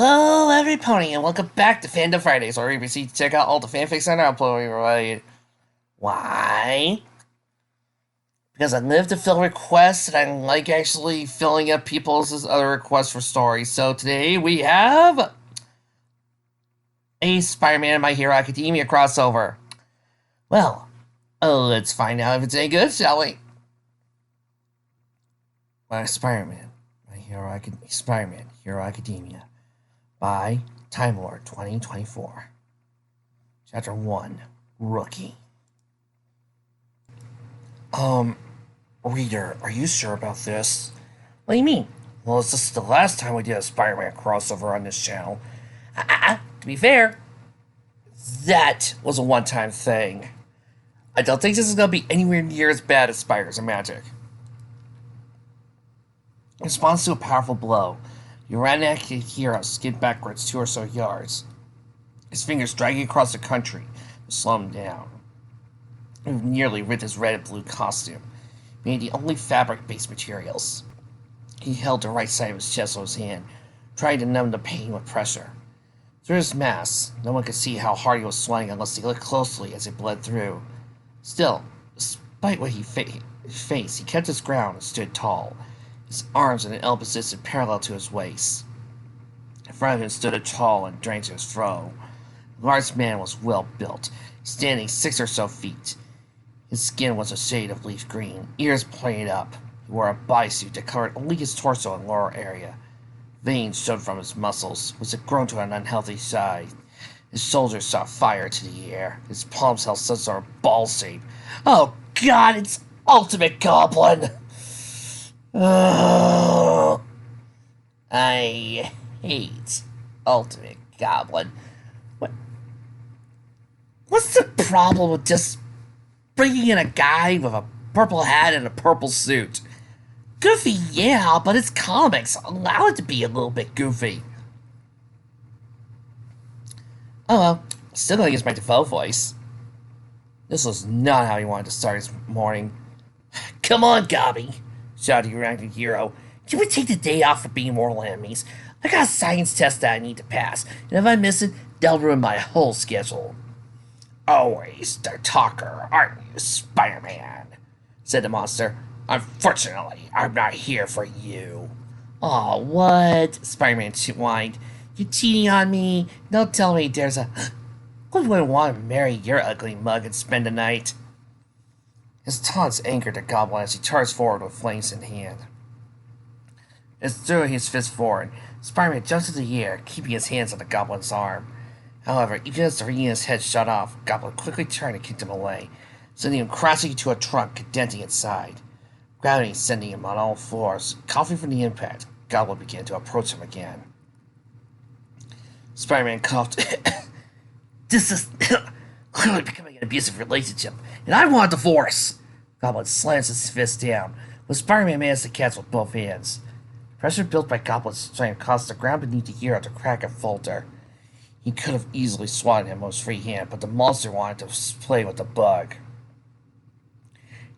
Hello, everybody, and welcome back to Fandom Fridays, where we proceed to check out all the fanfics on our upload. Why? Because I live to fill requests, and I like actually filling up people's other requests for stories. So today we have a Spider-Man My Hero Academia crossover. Well, let's find out if it's any good, shall we? Spider-Man Hero Academia by Time Lord 2024. Chapter 1, Rookie. Reader, are you sure about this? What do you mean? Well, it's just the last time we did a Spider-Man crossover on this channel. To be fair, that was a one-time thing. I don't think this is going to be anywhere near as bad as Spiders and Magic. In response to a powerful blow, Uranic hero skid backwards 2 or so yards, his fingers dragging across the country to slow him down. He nearly ripped his red and blue costume, being the only fabric-based materials. He held the right side of his chest with his hand, trying to numb the pain with pressure. Through his mask, no one could see how hard he was swelling unless they looked closely as it bled through. Still, despite what he faced, he kept his ground and stood tall, his arms in an L position parallel to his waist. In front of him stood a tall and dangerous foe. The large man was well built, standing 6 or so feet. His skin was a shade of leaf green, ears pointed up. He wore a bodysuit that covered only his torso and lower area. Veins showed from his muscles, which had grown to an unhealthy size. His shoulders shot fire to the air. His palms held some sort of ball shape. Oh God, it's Ultimate Goblin! Oh, I hate Ultimate Goblin. What's the problem with just bringing in a guy with a purple hat and a purple suit? Goofy, yeah, but it's comics. Allow it to be a little bit goofy. Oh well, still gonna use my default voice. This was not how he wanted to start his morning. Come on, Gobby, shouted the ranking hero. Can we take the day off for being mortal enemies? I got a science test that I need to pass, and if I miss it, they'll ruin my whole schedule. Always the talker, aren't you, Spider-Man? Said the monster. Unfortunately, I'm not here for you. Aw, what? Spider-Man whined. You're cheating on me? Don't tell me there's a... Who wouldn't want to marry your ugly mug and spend the night? His taunts angered the goblin as he charged forward with flames in hand. As threw his fist forward, Spider-Man jumped into the air, keeping his hands on the goblin's arm. However, even as the ring in his head shot off, Goblin quickly turned and kicked him away, sending him crashing into a trunk, denting its side. Gravity sending him on all fours. Coughing from the impact, Goblin began to approach him again. Spider-Man coughed. This is clearly becoming an abusive relationship, and I want a divorce! Goblin slams his fist down, but Spider-Man managed to catch with both hands. Pressure built by Goblin's strength caused the ground beneath the hero to crack and falter. He could have easily swatted him with his free hand, but the monster wanted to play with the bug.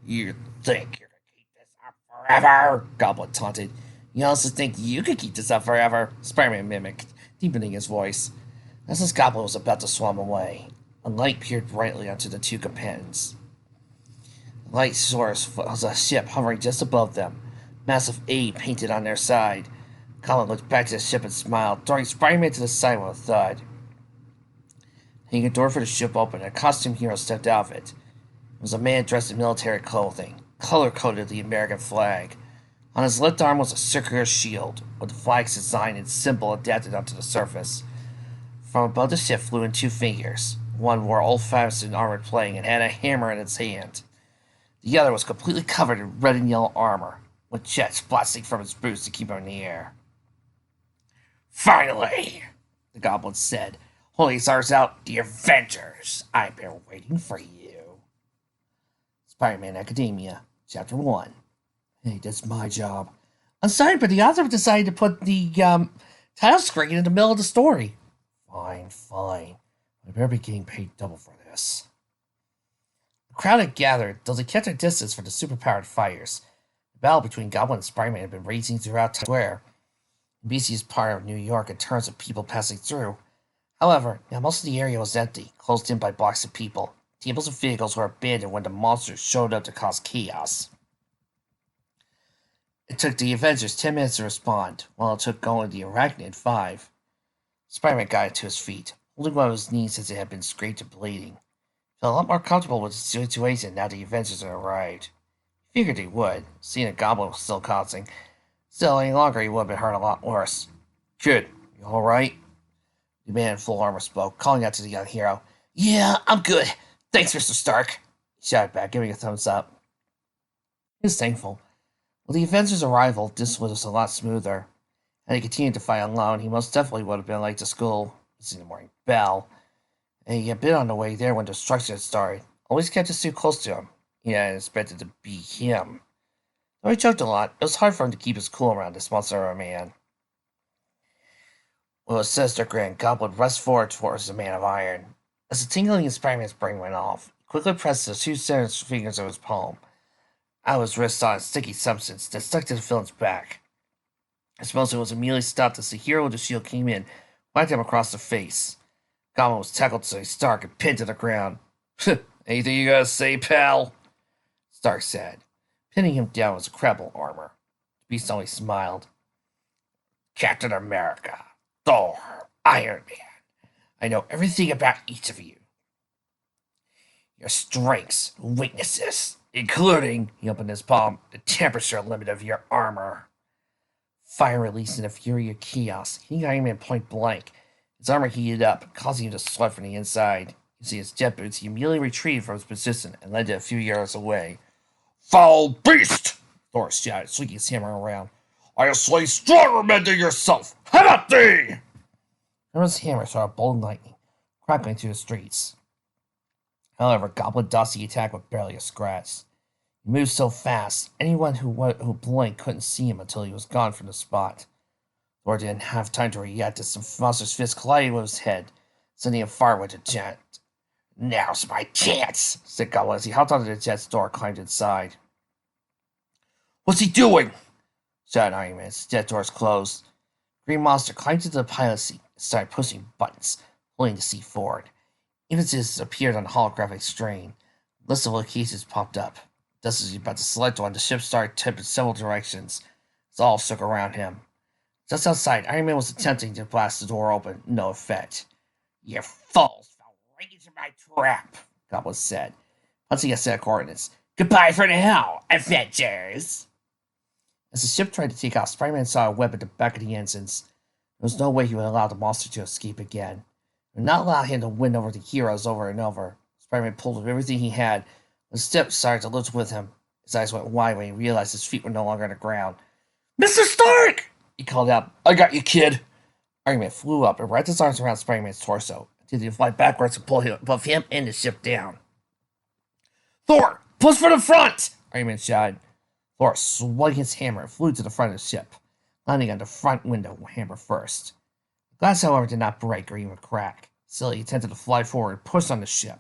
You think you're going to keep this up forever? Goblin taunted. You also think you could keep this up forever? Spider-Man mimicked, deepening his voice. As his Goblin was about to swim away, a light peered brightly onto the two companions. The light source was a ship hovering just above them, massive A painted on their side. Goblin looked back to the ship and smiled, throwing Spider-Man to the side with a thud. Hanging a door for the ship open, and a costume hero stepped out of it. It was a man dressed in military clothing, color-coded the American flag. On his left arm was a circular shield, with the flag's design and symbol adapted onto the surface. From above the ship flew in 2 figures. One wore old-fashioned armored plating and had a hammer in its hand. The other was completely covered in red and yellow armor, with jets blasting from his boots to keep him in the air. Finally, the Goblin said, holding his arms out, the Avengers! I've been waiting for you. Spider-Man Academia, Chapter 1. Hey, that's my job. I'm sorry, but the author decided to put the title screen in the middle of the story. Fine. I better be getting paid double for this. The crowd had gathered, though they kept their distance from the superpowered fighters. The battle between Goblin and Spider-Man had been raging throughout Times Square. The busiest part of New York in terms of people passing through. However, now most of the area was empty, closed in by blocks of people. Tables and vehicles were abandoned when the monsters showed up to cause chaos. It took the Avengers 10 minutes to respond, while it took going the Arachnid 5. Spider-Man got to his feet, holding one of his knees as it had been scraped and bleeding. He felt a lot more comfortable with the situation now the Avengers had arrived. He figured he would, seeing a goblin was still causing. Still, any longer he would have been hurt a lot worse. Kid, you alright? The man in full armor spoke, calling out to the young hero. Yeah, I'm good. Thanks, Mr. Stark. He shouted back, giving a thumbs up. He was thankful. With the Avengers' arrival, this was a lot smoother. Had he continued to fight alone, he most definitely would have been late to school, missing the morning bell. And he had been on the way there when destruction had started. Always kept his suit close to him. He hadn't expected to be him. Though he joked a lot, it was hard for him to keep his cool around this monster of a man. With a sinister grin, Goblin rushed forward towards the Man of Iron. As the tingling in Spider-Man's brain went off, he quickly pressed the two center fingers of his palm. Out of his wrist saw a sticky substance that stuck to the villain's back. His motion was immediately stopped as the hero with the shield came in, whacked him across the face. Goblin was tackled to Stark and pinned to the ground. Anything you gotta say, pal? Stark said, pinning him down with his incredible armor. The beast only smiled. Captain America, Thor, Iron Man. I know everything about each of you. Your strengths, weaknesses, including, he opened his palm, the temperature limit of your armor. Fire released in a fury of chaos, hitting Iron Man point blank. His armor heated up, causing him to sweat from the inside. Using his jet boots, he immediately retreated from his position and landed a few yards away. Foul beast! Thor shouted, swinging his hammer around. I'll slay stronger men than yourself! How about thee? From his hammer saw a bolt of lightning, crackling through the streets. However, Goblin dodged the attack with barely a scratch. He moved so fast, anyone who blinked couldn't see him until he was gone from the spot. Thor didn't have time to react as the monster's fist collided with his head, sending him far with the jet. Now's my chance, said Goblin as he hopped onto the jet's door and climbed inside. What's he doing? Shouted Iron Man as the jet doors closed. Green Monster climbed into the pilot seat and started pushing buttons, pulling the seat forward. Images appeared on the holographic screen. A list of locations popped up. Just as he was about to select one, the ship started tipping in several directions. As all shook around him. Just outside, Iron Man was attempting to blast the door open. No effect. You fools fell right into my trap, Goblin said, punching a set of coordinates. Goodbye for now, Avengers! As the ship tried to take off, Spider-Man saw a web at the back of the engines. There was no way he would allow the monster to escape again. He would not allow him to win over the heroes over and over. Spider-Man pulled with everything he had. The ship started to lift with him. His eyes went wide when he realized his feet were no longer on the ground. Mr. Stark! He called out. I got you, kid. Iron Man flew up and wrapped his arms around Spider-Man's torso, until he fly backwards and pull both him and the ship down. Thor, push for the front! Iron Man shouted. Thor swung his hammer and flew to the front of the ship, landing on the front window hammer first. The glass, however, did not break or even crack. Still, he attempted to fly forward and push on the ship.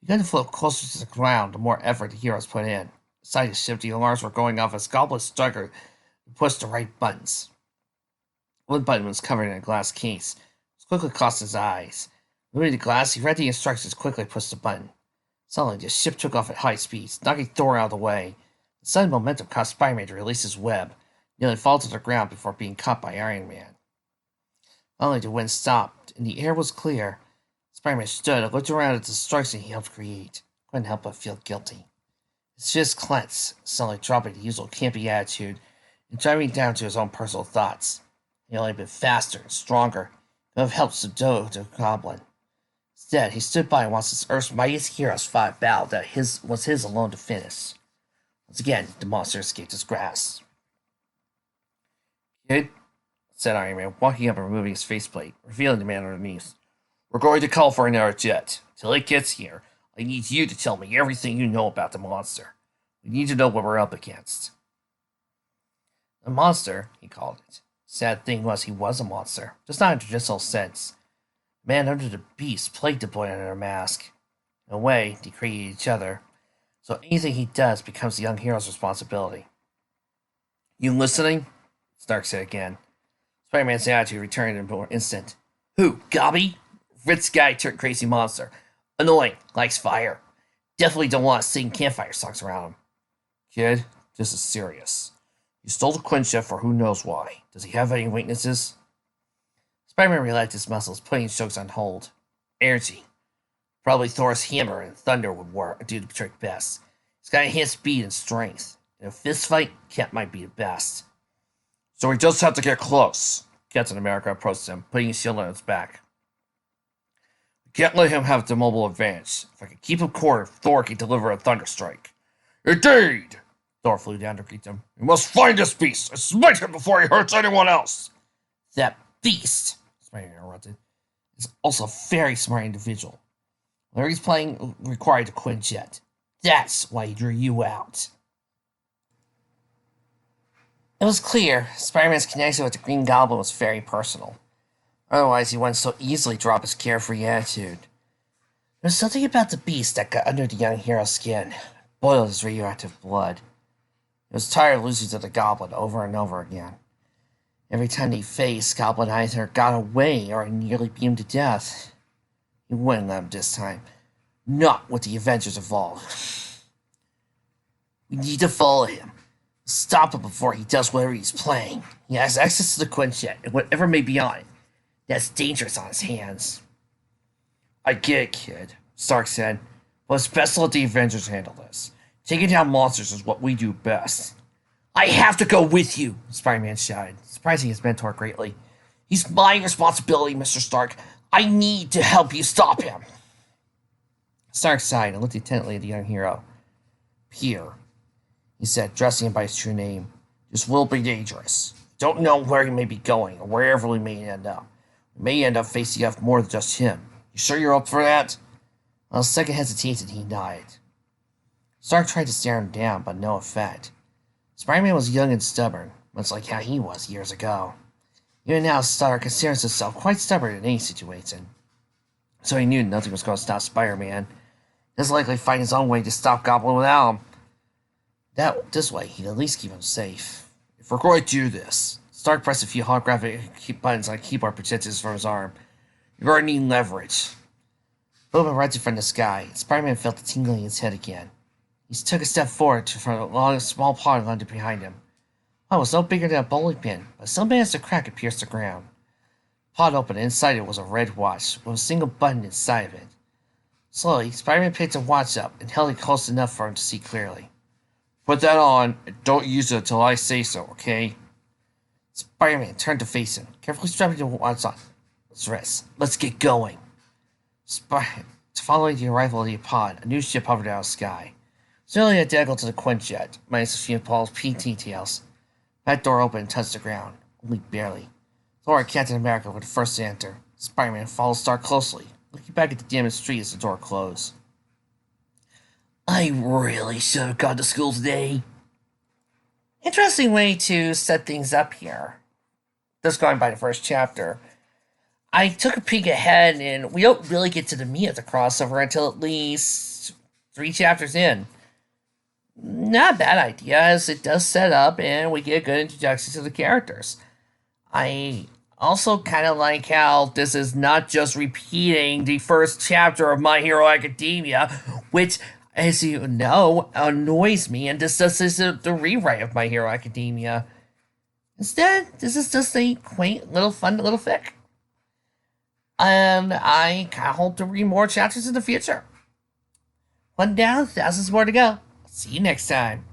He began to float closer to the ground the more effort the heroes put in. Inside the ship, the alarms were going off as Goblin struggled to push the right buttons. One button was covered in a glass case, which quickly crossed his eyes. Moving the glass, he read the instructions and quickly pushed the button. Suddenly, the ship took off at high speeds, knocking Thor out of the way. The sudden momentum caused Spider-Man to release his web, nearly fall to the ground before being caught by Iron Man. Finally, the wind stopped, and the air was clear. Spider-Man stood and looked around at the destruction he helped create. Couldn't help but feel guilty. His fist clenched, suddenly dropping the usual campy attitude and driving down to his own personal thoughts. He had only been faster and stronger, could have helped subdue the goblin. Instead, he stood by and watched Earth's mightiest heroes fight a battle that was his alone to finish. Once again, the monster escaped his grasp. Kid, said Iron Man, walking up and removing his faceplate, revealing the man underneath. We're going to call for another jet. Till it gets here, I need you to tell me everything you know about the monster. We need to know what we're up against. The monster, he called it. Sad thing was he was a monster, just not in a traditional sense. The man under the beast plagued the boy under a mask. In a way, they created each other, so anything he does becomes the young hero's responsibility. You listening? Stark said again. Spider-Man's attitude returned in an instant. Who, Gobby? Rich guy turned crazy monster. Annoying, likes fire. Definitely don't want to sing campfire songs around him. Kid, this is serious. You stole the Quinjet for who knows why. Does he have any weaknesses? Spider-Man relaxed his muscles, putting his jokes on hold. Energy. Probably Thor's hammer and thunder would do the trick best. He's got enhanced speed and strength. In a fist fight, Cap might be the best. So we just have to get close. Captain America approached him, putting his shield on his back. We can't let him have the mobile advantage. If I can keep him cornered, Thor can deliver a thunder strike. Indeed! Thor flew down to greet them. We must find this beast and smite him before he hurts anyone else. That beast, Spider-Man interrupted, is also a very smart individual. Whatever he's playing required a Quinjet. That's why he drew you out. It was clear Spider-Man's connection with the Green Goblin was very personal. Otherwise, he wouldn't so easily drop his carefree attitude. There was something about the beast that got under the young hero's skin, boiled his radioactive blood. He was tired of losing to the Goblin over and over again. Every time they faced, Goblin either got away or nearly beat him to death. He wouldn't let him this time. Not with the Avengers involved. We need to follow him. Stop him before he does whatever he's playing. He has access to the Quinjet, and whatever may be on it, that's dangerous on his hands. I get it, kid, Stark said, but it's best to let the Avengers handle this. Taking down monsters is what we do best. I have to go with you, Spider-Man shouted, surprising his mentor greatly. He's my responsibility, Mr. Stark. I need to help you stop him. Stark sighed and looked intently at the young hero. Here, he said, addressing him by his true name. This will be dangerous. Don't know where he may be going, or wherever we may end up. We may end up facing off more than just him. You sure you're up for that? On a second hesitation, he nodded. Stark tried to stare him down, but no effect. Spider-Man was young and stubborn, much like how he was years ago. Even now, Stark considers himself quite stubborn in any situation. So he knew nothing was going to stop Spider-Man. He was likely to find his own way to stop Goblin without him. This way, he'd at least keep him safe. If we're going to do this, Stark pressed a few holographic buttons on keyboard projectors from his arm. You're going to need leverage. Moving right from the sky, Spider-Man felt the tingling in his head again. He took a step forward from a small pod landed behind him. It was no bigger than a bowling pin, but still managed to crack and pierce the ground. The pod opened, and inside it was a red watch, with a single button inside of it. Slowly, Spider-Man picked the watch up and held it close enough for him to see clearly. Put that on, and don't use it until I say so, okay? Spider-Man turned to face him, carefully strapping the watch on his wrist. Let's get going. Following the arrival of the pod, a new ship hovered out of the sky. It's nearly identical to the Quinjet, minus a few Paul's pink details. That door opened and touched the ground, only barely. Thor and Captain America were the first to enter. Spider-Man followed Stark closely, looking back at the damaged street as the door closed. I really should have gone to school today. Interesting way to set things up here. Just going by the first chapter. I took a peek ahead, and we don't really get to the meat of the crossover until at least 3 chapters in. Not a bad idea, as it does set up, and we get a good introduction to the characters. I also kind of like how this is not just repeating the first chapter of My Hero Academia, which, as you know, annoys me, and this isn't the rewrite of My Hero Academia. Instead, this is just a quaint, fun little fic. And I kind of hope to read more chapters in the future. One down, thousands more to go. See you next time.